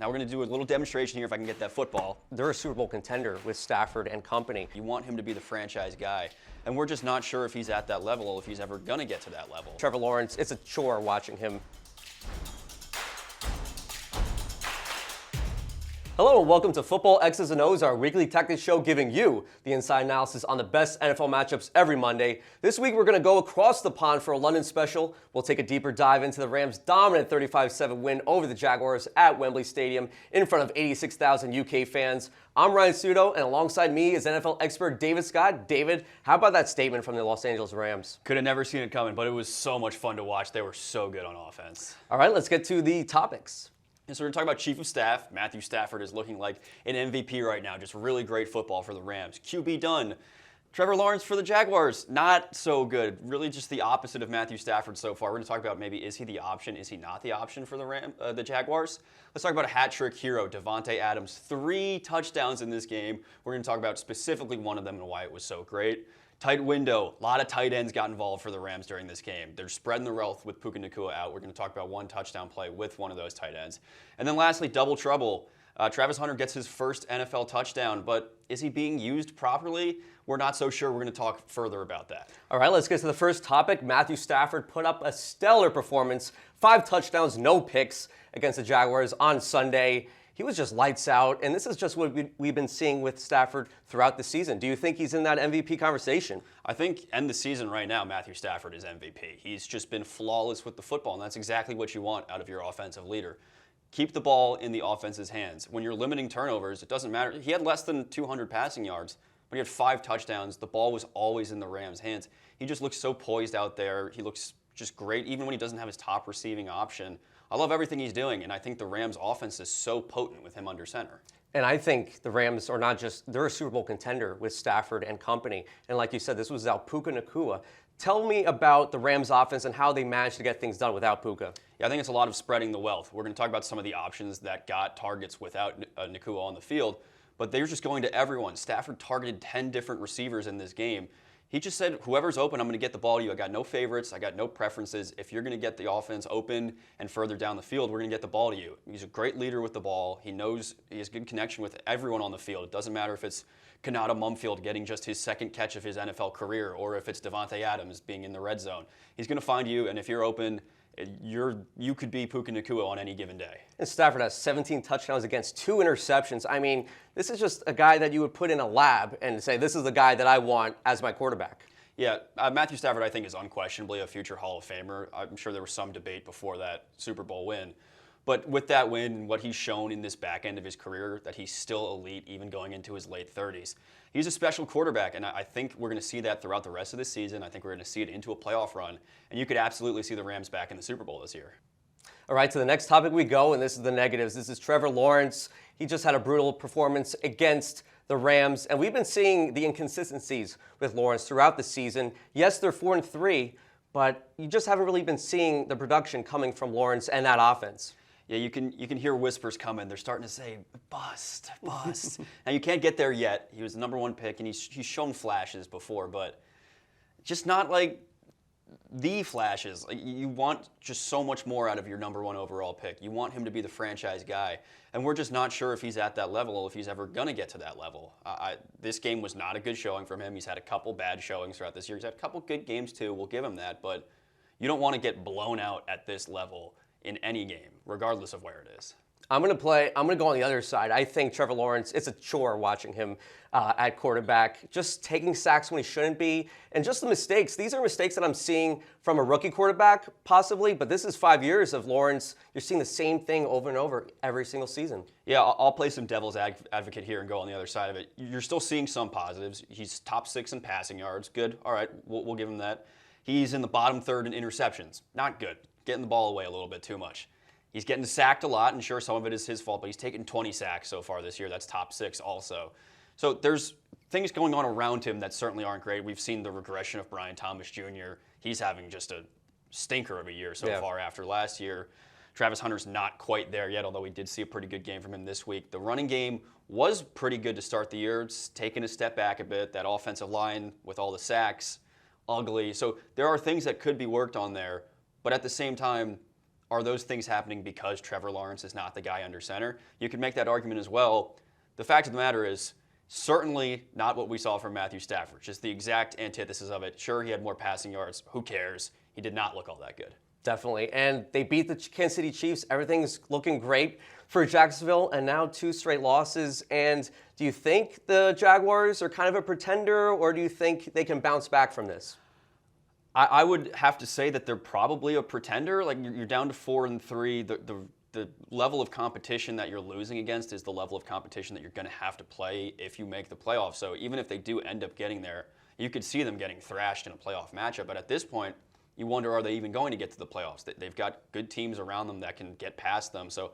Now we're going to do a little demonstration here if I can get that football. They're a Super Bowl contender with Stafford and company. You want him to be the franchise guy, and we're just not sure if he's at that level or if he's ever going to get to that level. Trevor Lawrence, it's a chore watching him. Hello and welcome to Football X's and O's, our weekly tactics show giving you the inside analysis on the best NFL matchups every Monday. This week we're going to go across the pond for a London special. We'll take a deeper dive into the Rams' dominant 35-7 win over the Jaguars at Wembley Stadium in front of 86,000 UK fans. I'm Ryan Sudo, and alongside me is NFL expert David Scott. David, how about that statement from the Los Angeles Rams? Could have never seen it coming, but it was so much fun to watch. They were so good on offense. All right, let's get to the topics. And so we're going to talk about Chief of Staff. Matthew Stafford is looking like an MVP right now. Just really great football for the Rams. QB done. Trevor Lawrence for the Jaguars, not so good. Really just the opposite of Matthew Stafford so far. We're going to talk about maybe is he the option, is he not the option for the Jaguars? Let's talk about a hat trick hero, Davante Adams. 3 touchdowns in this game. We're going to talk about specifically one of them and why it was so great. Tight window. A lot of tight ends got involved for the Rams during this game. They're spreading the wealth with Puka Nacua out. We're going to talk about one touchdown play with one of those tight ends. And then lastly, double trouble. Travis Hunter gets his first NFL touchdown, but is he being used properly? We're not so sure. We're going to talk further about that. All right, let's get to the first topic. Matthew Stafford put up a stellar performance. 5 touchdowns, no picks against the Jaguars on Sunday. He was just lights out, and this is just what we've been seeing with Stafford throughout the season. Do you think he's in that MVP conversation? I think end the season right now, Matthew Stafford is MVP. He's just been flawless with the football, and that's exactly what you want out of your offensive leader. Keep the ball in the offense's hands. When you're limiting turnovers, it doesn't matter. He had less than 200 passing yards, but he had 5 touchdowns. The ball was always in the Rams' hands. He just looks so poised out there. He looks just great, even when he doesn't have his top receiving option. I love everything he's doing, and I think the Rams' offense is so potent with him under center. And I think the Rams are not just, they're a Super Bowl contender with Stafford and company. And like you said, this was without Puka Nacua. Tell me about the Rams' offense and how they managed to get things done without Puka. Yeah, I think it's a lot of spreading the wealth. We're going to talk about some of the options that got targets without Nacua on the field, but they're just going to everyone. Stafford targeted 10 different receivers in this game. He just said, whoever's open, I'm going to get the ball to you. I got no favorites. I got no preferences. If you're going to get the offense open and further down the field, we're going to get the ball to you. He's a great leader with the ball. He knows he has good connection with everyone on the field. It doesn't matter if it's Kanata Mumfield getting just his second catch of his NFL career or if it's Davante Adams being in the red zone. He's going to find you, and if you're open, you could be Puka Nacua on any given day. And Stafford has 17 touchdowns against 2 interceptions. I mean, this is just a guy that you would put in a lab and say, this is the guy that I want as my quarterback. Yeah, Matthew Stafford, I think, is unquestionably a future Hall of Famer. I'm sure there was some debate before that Super Bowl win. But with that win, what he's shown in this back end of his career, that he's still elite even going into his late 30s. He's a special quarterback, and I think we're going to see that throughout the rest of the season. I think we're going to see it into a playoff run, and you could absolutely see the Rams back in the Super Bowl this year. All right, to the next topic we go, and this is the negatives. This is Trevor Lawrence. He just had a brutal performance against the Rams, and we've been seeing the inconsistencies with Lawrence throughout the season. Yes, they're 4-3, but you just haven't really been seeing the production coming from Lawrence and that offense. Yeah, you can hear whispers coming. They're starting to say, bust, bust. Now, you can't get there yet. He was the #1 pick, and he's shown flashes before, but just not like the flashes. Like, you want just so much more out of your #1 overall pick. You want him to be the franchise guy, and we're just not sure if he's at that level or if he's ever going to get to that level. This game was not a good showing from him. He's had a couple bad showings throughout this year. He's had a couple good games, too. We'll give him that, but you don't want to get blown out at this level in any game, regardless of where it is. I'm going to go on the other side. I think Trevor Lawrence, it's a chore watching him at quarterback, just taking sacks when he shouldn't be, and just the mistakes. These are mistakes that I'm seeing from a rookie quarterback, possibly, but this is 5 years of Lawrence. You're seeing the same thing over and over every single season. Yeah, I'll play some devil's advocate here and go on the other side of it. You're still seeing some positives. He's top 6 in passing yards. Good. All right, we'll give him that. He's in the bottom 3rd in interceptions. Not good. Getting the ball away a little bit too much. He's getting sacked a lot, and sure, some of it is his fault, but he's taken 20 sacks so far this year. That's top 6 also. So there's things going on around him that certainly aren't great. We've seen the regression of Brian Thomas Jr. He's having just a stinker of a year so far after last year. Travis Hunter's not quite there yet, although we did see a pretty good game from him this week. The running game was pretty good to start the year. It's taken a step back a bit. That offensive line with all the sacks, ugly. So there are things that could be worked on there. But at the same time, are those things happening because Trevor Lawrence is not the guy under center? You could make that argument as well. The fact of the matter is, certainly not what we saw from Matthew Stafford, just the exact antithesis of it. Sure, he had more passing yards. Who cares? He did not look all that good. Definitely. And they beat the Kansas City Chiefs. Everything's looking great for Jacksonville, and now 2 straight losses. And do you think the Jaguars are kind of a pretender, or do you think they can bounce back from this? I would have to say that they're probably a pretender. Like, you're down to 4-3. The level of competition that you're losing against is the level of competition that you're going to have to play if you make the playoffs. So even if they do end up getting there, you could see them getting thrashed in a playoff matchup. But at this point, you wonder, are they even going to get to the playoffs? They've got good teams around them that can get past them. So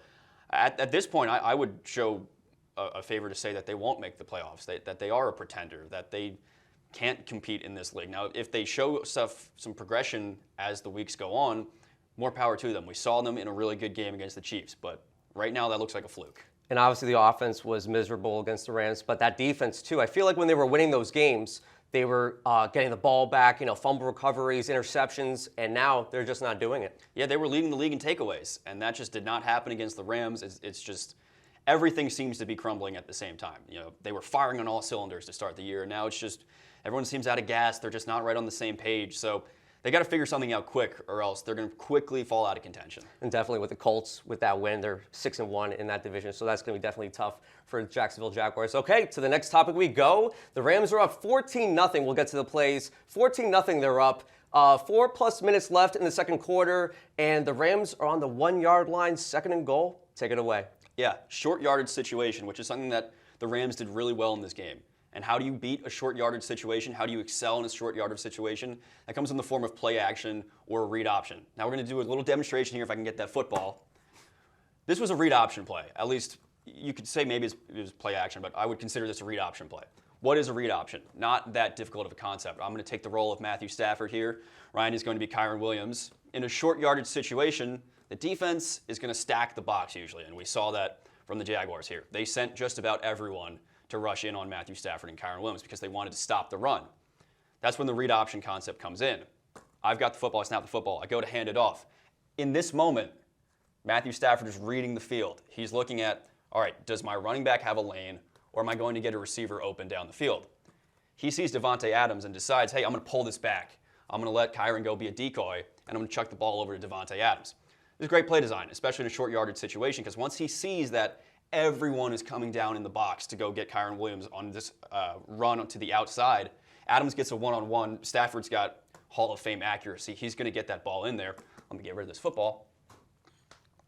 at this point, I would show a favor to say that they won't make the playoffs, that they are a pretender, that they can't compete in this league. Now, if they show some progression as the weeks go on, more power to them. We saw them in a really good game against the Chiefs, but right now that looks like a fluke. And obviously the offense was miserable against the Rams, but that defense too. I feel like when they were winning those games, they were getting the ball back, fumble recoveries, interceptions, and now they're just not doing it. Yeah, they were leading the league in takeaways, and that just did not happen against the Rams. It's just everything seems to be crumbling at the same time. They were firing on all cylinders to start the year, and now it's just everyone seems out of gas. They're just not right on the same page. So they got to figure something out quick, or else they're going to quickly fall out of contention. And definitely with the Colts, with that win, they're 6-1 in that division, so that's going to be definitely tough for the Jacksonville Jaguars. Okay, to the next topic we go. The Rams are up 14-0. We'll get to the plays. 14-0, they're up. 4+ minutes left in the second quarter, and the Rams are on the 1-yard line, 2nd and goal. Take it away. Yeah, short yardage situation, which is something that the Rams did really well in this game. And how do you beat a short yardage situation? How do you excel in a short yardage situation? That comes in the form of play action or a read option. Now we're going to do a little demonstration here if I can get that football. This was a read option play. At least you could say maybe it was play action, but I would consider this a read option play. What is a read option? Not that difficult of a concept. I'm going to take the role of Matthew Stafford here. Ryan is going to be Kyren Williams. In a short yardage situation, the defense is going to stack the box usually, and we saw that from the Jaguars here. They sent just about everyone to rush in on Matthew Stafford and Kyren Williams because they wanted to stop the run. That's when the read option concept comes in. I've got the football, I snap the football, I go to hand it off. In this moment, Matthew Stafford is reading the field. He's looking at, all right, does my running back have a lane, or am I going to get a receiver open down the field? He sees Davante Adams and decides, hey, I'm going to pull this back. I'm going to let Kyren go be a decoy, and I'm going to chuck the ball over to Davante Adams. It's great play design, especially in a short yardage situation, because once he sees that everyone is coming down in the box to go get Kyren Williams on this run to the outside, Adams gets a one-on-one. Stafford's got Hall of Fame accuracy. He's going to get that ball in there. Let me get rid of this football.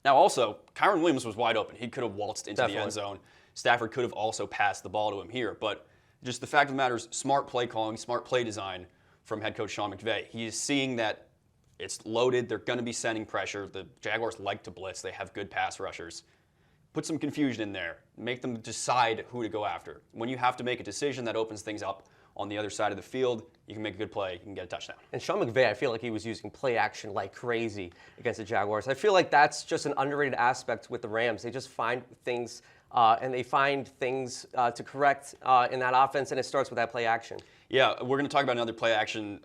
Now also, Kyren Williams was wide open. He could have waltzed into the end zone. Stafford could have also passed the ball to him here. But just the fact of the matter is smart play calling, smart play design from head coach Sean McVay. He is seeing that it's loaded. They're going to be sending pressure. The Jaguars like to blitz. They have good pass rushers. Put some confusion in there. Make them decide who to go after. When you have to make a decision that opens things up on the other side of the field, you can make a good play, you can get a touchdown. And Sean McVay, I feel like he was using play action like crazy against the Jaguars. I feel like that's just an underrated aspect with the Rams. They just find things and they find things to correct in that offense, and it starts with that play action. Yeah, we're going to talk about another play action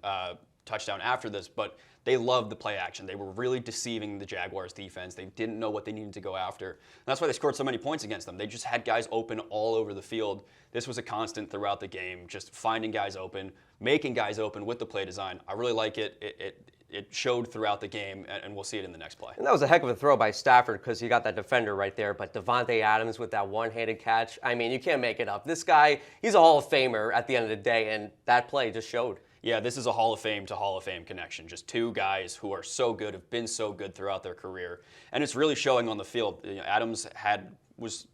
touchdown after this, but they loved the play action. They were really deceiving the Jaguars defense. They didn't know what they needed to go after. And that's why they scored so many points against them. They just had guys open all over the field. This was a constant throughout the game, just finding guys open, making guys open with the play design. I really like it. It showed throughout the game, and we'll see it in the next play. And that was a heck of a throw by Stafford because he got that defender right there. But Davante Adams with that one-handed catch, I mean, you can't make it up. This guy, he's a Hall of Famer at the end of the day, and that play just showed. Yeah, this is a Hall of Fame to Hall of Fame connection. Just two guys who are so good, have been so good throughout their career, and it's really showing on the field. Adams was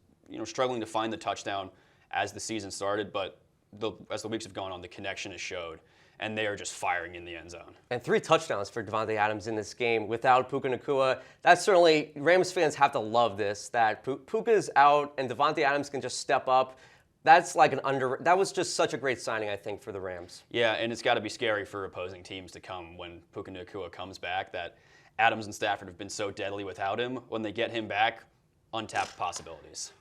struggling to find the touchdown as the season started, but as the weeks have gone on, the connection has showed, and they are just firing in the end zone. And 3 touchdowns for Davante Adams in this game without Puka Nacua. That's certainly, Rams fans have to love this, that Puka's out and Davante Adams can just step up. That's like that was just such a great signing, I think, for the Rams. Yeah, and it's got to be scary for opposing teams to come when Puka Nacua comes back, that Adams and Stafford have been so deadly without him. When they get him back, untapped possibilities.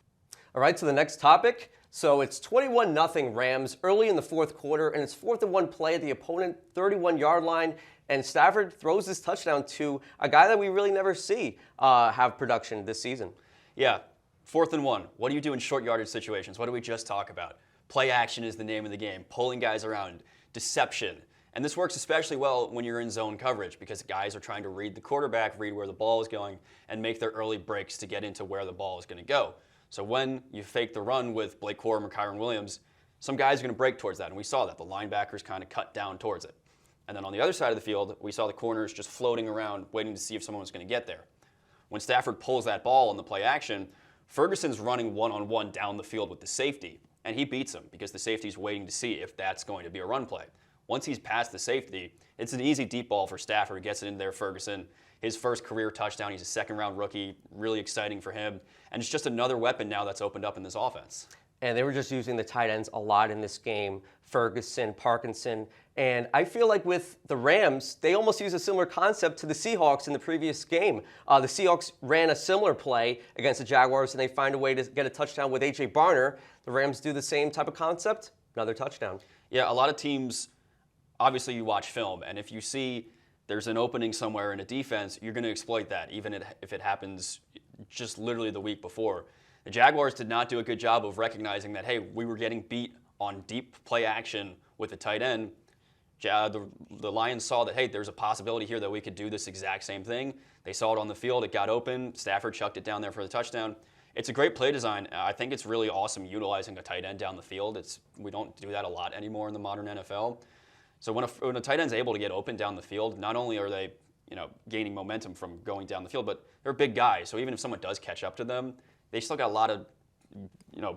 All right, so the next topic. So it's 21-0 Rams early in the fourth quarter, and it's 4th and 1 play at the opponent 31-yard line. and Stafford throws this touchdown to a guy that we really never see have production this season. Yeah, 4th and 1. What do you do in short yardage situations? What did we just talk about? Play action is the name of the game. Pulling guys around, deception. And this works especially well when you're in zone coverage because guys are trying to read the quarterback, read where the ball is going, and make their early breaks to get into where the ball is going to go. So when you fake the run with Blake Corum or Kyron Williams, some guys are going to break towards that, and we saw that. The linebackers kind of cut down towards it. And then on the other side of the field, we saw the corners just floating around, waiting to see if someone was going to get there. When Stafford pulls that ball in the play action, Ferguson's running one-on-one down the field with the safety, and he beats him because the safety's waiting to see if that's going to be a run play. Once he's past the safety, it's an easy deep ball for Stafford. He gets it in there, Ferguson. His first career touchdown. He's a second-round rookie. Really exciting for him. And it's just another weapon now that's opened up in this offense. And they were just using the tight ends a lot in this game. Ferguson, Parkinson. And I feel like with the Rams, they almost use a similar concept to the Seahawks in the previous game. The Seahawks ran a similar play against the Jaguars, and they find a way to get a touchdown with A.J. Barner. The Rams do the same type of concept, another touchdown. Yeah, a lot of teams, obviously you watch film, and if you see there's an opening somewhere in a defense, you're going to exploit that, even if it happens just literally the week before. The Jaguars did not do a good job of recognizing that, hey, we were getting beat on deep play action with the tight end. The Lions saw that, hey, there's a possibility here that we could do this exact same thing. They saw it on the field. It got open. Stafford chucked it down there for the touchdown. It's a great play design. I think it's really awesome utilizing a tight end down the field. We don't do that a lot anymore in the modern NFL. So when a tight end's able to get open down the field, not only are they gaining momentum from going down the field, but they're big guys. So even if someone does catch up to them, they still got a lot of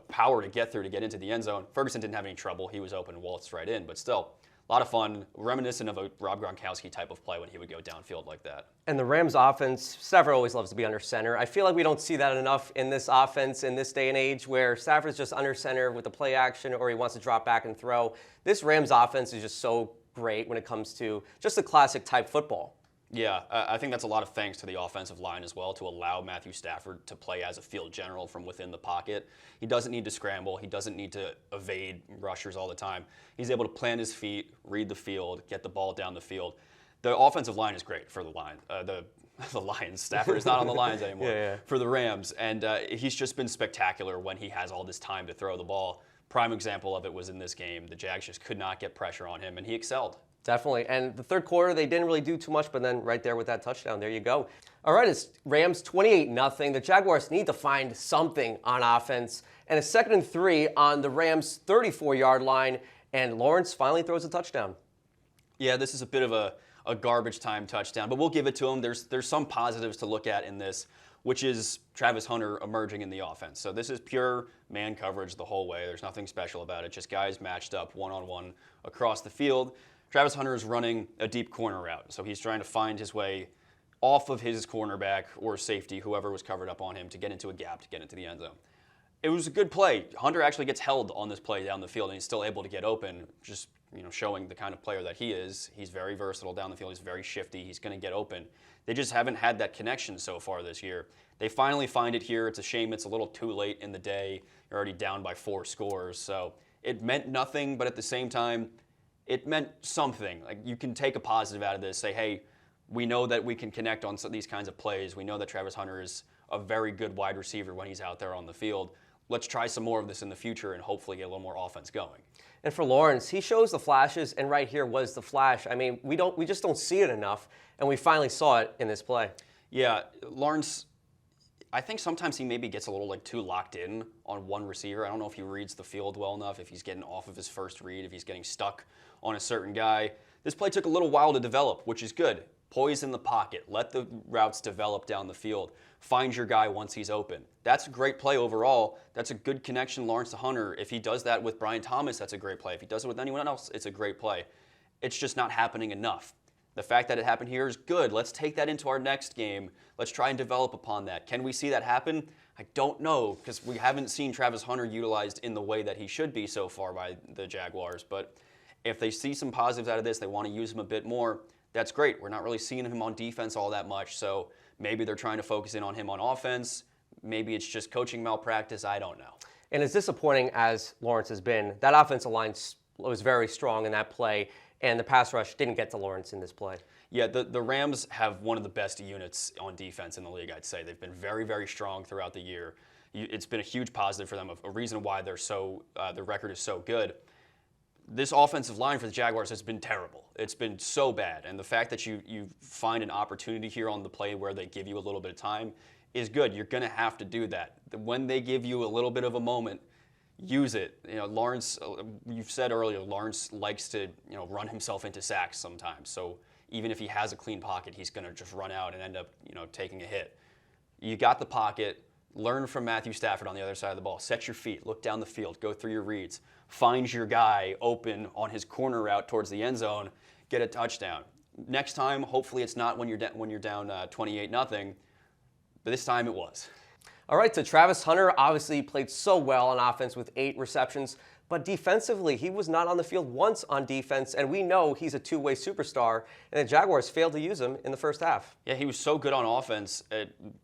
power to get through to get into the end zone. Ferguson didn't have any trouble. He was open, waltzed right in, but still a lot of fun, reminiscent of a Rob Gronkowski type of play when he would go downfield like that. And the Rams offense, Stafford always loves to be under center. I feel like we don't see that enough in this offense in this day and age where Stafford's just under center with the play action or he wants to drop back and throw. This Rams offense is just so great when it comes to just the classic type football. Yeah, I think that's a lot of thanks to the offensive line as well to allow Matthew Stafford to play as a field general from within the pocket. He doesn't need to scramble. He doesn't need to evade rushers all the time. He's able to plant his feet, read the field, get the ball down the field. The offensive line is great for the Lions. Stafford is not on the Lions anymore. For the Rams. And he's just been spectacular when he has all this time to throw the ball. Prime example of it was in this game. The Jags just could not get pressure on him, and he excelled. Definitely. And the third quarter, they didn't really do too much, but then right there with that touchdown, there you go. All right, it's Rams 28-0. The Jaguars need to find something on offense. And it's 2nd and 3 on the Rams' 34-yard line, and Lawrence finally throws a touchdown. Yeah, this is a bit of a garbage time touchdown, but we'll give it to him. There's some positives to look at in this, which is Travis Hunter emerging in the offense. So this is pure man coverage the whole way. There's nothing special about it. Just guys matched up one-on-one across the field. Travis Hunter is running a deep corner route, so he's trying to find his way off of his cornerback or safety, whoever was covered up on him, to get into a gap, to get into the end zone. It was a good play. Hunter actually gets held on this play down the field, and he's still able to get open, just showing the kind of player that he is. He's very versatile down the field. He's very shifty. He's going to get open. They just haven't had that connection so far this year. They finally find it here. It's a shame it's a little too late in the day. You're already down by 4 scores, so it meant nothing, but at the same time, it meant something. Like, you can take a positive out of this, say, hey, we know that we can connect on these kinds of plays. We know that Travis Hunter is a very good wide receiver when he's out there on the field. Let's try some more of this in the future and hopefully get a little more offense going. And for Lawrence, he shows the flashes, and right here was the flash. I mean, we just don't see it enough, and we finally saw it in this play. Yeah, Lawrence, I think sometimes he maybe gets a little too locked in on one receiver. I don't know if he reads the field well enough, if he's getting off of his first read, if he's getting stuck on a certain guy. This play took a little while to develop, which is good. Poise in the pocket. Let the routes develop down the field. Find your guy once he's open. That's a great play overall. That's a good connection, Lawrence to Hunter. If he does that with Brian Thomas, that's a great play. If he does it with anyone else, it's a great play. It's just not happening enough. The fact that it happened here is good. Let's take that into our next game. Let's try and develop upon that. Can we see that happen? I don't know, because we haven't seen Travis Hunter utilized in the way that he should be so far by the Jaguars. But if they see some positives out of this, they want to use him a bit more, that's great. We're not really seeing him on defense all that much, so maybe they're trying to focus in on him on offense. Maybe it's just coaching malpractice. I don't know. And as disappointing as Lawrence has been, that offensive line was very strong in that play. and the pass rush didn't get to Lawrence in this play. Yeah, the Rams have one of the best units on defense in the league, I'd say. They've been very, very strong throughout the year. It's been a huge positive for them, a reason why their record is so good. This offensive line for the Jaguars has been terrible. It's been so bad. And the fact that you find an opportunity here on the play where they give you a little bit of time is good. You're going to have to do that. When they give you a little bit of a moment, use it. Lawrence, you've said earlier, Lawrence likes to run himself into sacks sometimes. So even if he has a clean pocket, he's going to just run out and end up taking a hit. You got the pocket. Learn from Matthew Stafford on the other side of the ball. Set your feet. Look down the field. Go through your reads. Find your guy open on his corner route towards the end zone. Get a touchdown. Next time, hopefully it's not when you're down 28-0, but this time it was. All right, so Travis Hunter obviously played so well on offense with 8 receptions, but defensively, he was not on the field once on defense, and we know he's a two-way superstar, and the Jaguars failed to use him in the first half. Yeah, he was so good on offense.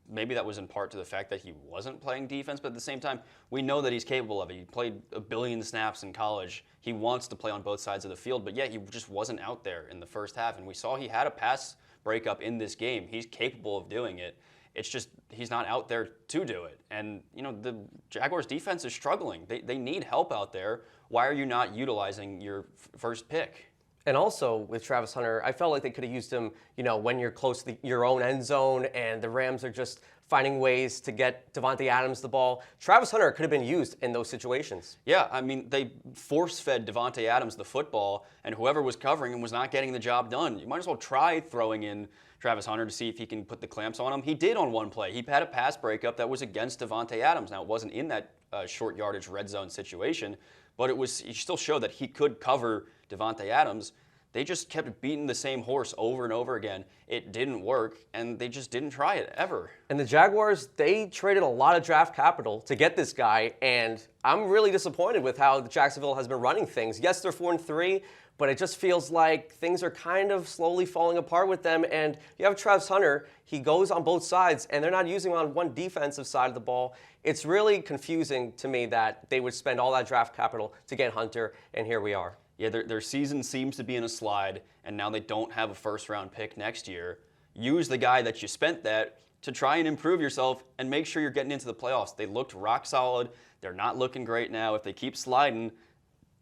Maybe that was in part to the fact that he wasn't playing defense, but at the same time, we know that he's capable of it. He played 1 billion snaps in college. He wants to play on both sides of the field, but yeah, he just wasn't out there in the first half, and we saw he had a pass breakup in this game. He's capable of doing it. It's just he's not out there to do it. And, the Jaguars defense is struggling. They need help out there. Why are you not utilizing your first pick? And also with Travis Hunter, I felt like they could have used him, when you're close to your own end zone and the Rams are just finding ways to get Davante Adams the ball. Travis Hunter could have been used in those situations. Yeah, I mean, they force-fed Davante Adams the football, and whoever was covering him was not getting the job done. You might as well try throwing in Travis Hunter to see if he can put the clamps on him. He did on one play. He had a pass breakup that was against Davante Adams. Now, it wasn't in that short yardage red zone situation, but he still showed that he could cover Davante Adams. They just kept beating the same horse over and over again. It didn't work, and they just didn't try it ever. And the Jaguars, they traded a lot of draft capital to get this guy, and I'm really disappointed with how Jacksonville has been running things. Yes, they're 4-3, but it just feels like things are kind of slowly falling apart with them. And you have Travis Hunter, he goes on both sides, and they're not using him on one defensive side of the ball. It's really confusing to me that they would spend all that draft capital to get Hunter, and here we are. Yeah, their season seems to be in a slide, and now they don't have a first-round pick next year. Use the guy that you spent that to try and improve yourself and make sure you're getting into the playoffs. They looked rock solid. They're not looking great now. If they keep sliding,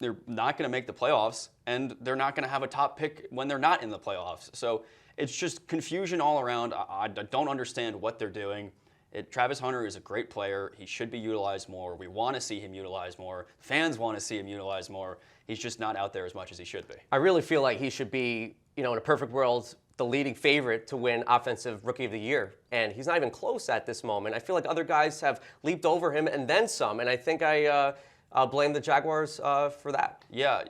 they're not going to make the playoffs, and they're not going to have a top pick when they're not in the playoffs. So it's just confusion all around. I don't understand what they're doing. Travis Hunter is a great player. He should be utilized more. We want to see him utilized more. Fans want to see him utilized more. He's just not out there as much as he should be. I really feel like he should be, in a perfect world, the leading favorite to win Offensive Rookie of the Year. And he's not even close at this moment. I feel like other guys have leaped over him and then some. And I think I'll blame the Jaguars for that. Yeah,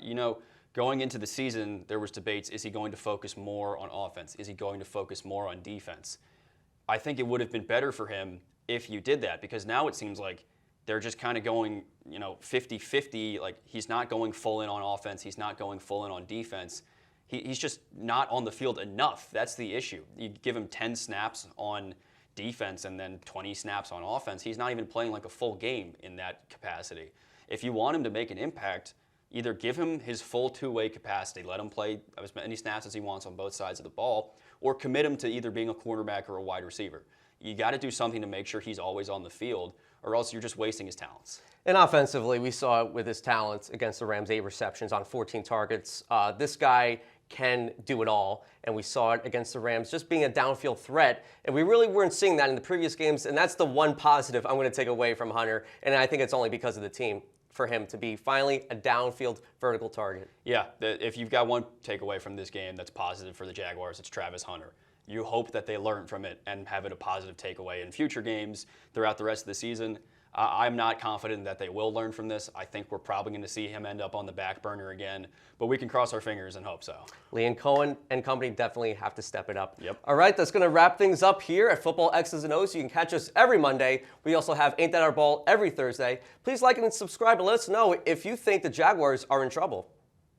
going into the season, there was debates. Is he going to focus more on offense? Is he going to focus more on defense? I think it would have been better for him if you did that, because now it seems like they're just kind of going, 50-50. Like, he's not going full in on offense. He's not going full in on defense. He's just not on the field enough. That's the issue. You give him 10 snaps on defense and then 20 snaps on offense. He's not even playing like a full game in that capacity. If you want him to make an impact, either give him his full two-way capacity, let him play as many snaps as he wants on both sides of the ball, or commit him to either being a quarterback or a wide receiver. You got to do something to make sure he's always on the field, or else you're just wasting his talents. And offensively, we saw it with his talents against the Rams, 8 receptions on 14 targets. This guy can do it all, and we saw it against the Rams just being a downfield threat, and we really weren't seeing that in the previous games, and that's the one positive I'm going to take away from Hunter, and I think it's only because of the team for him to be finally a downfield vertical target. Yeah, if you've got one takeaway from this game that's positive for the Jaguars, it's Travis Hunter. You hope that they learn from it and have it a positive takeaway in future games throughout the rest of the season. I'm not confident that they will learn from this. I think we're probably going to see him end up on the back burner again, but we can cross our fingers and hope so. Lee and Cohen and company definitely have to step it up. Yep. All right, that's going to wrap things up here at Football X's and O's. You can catch us every Monday. We also have Ain't That Our Ball every Thursday. Please like and subscribe and let us know if you think the Jaguars are in trouble.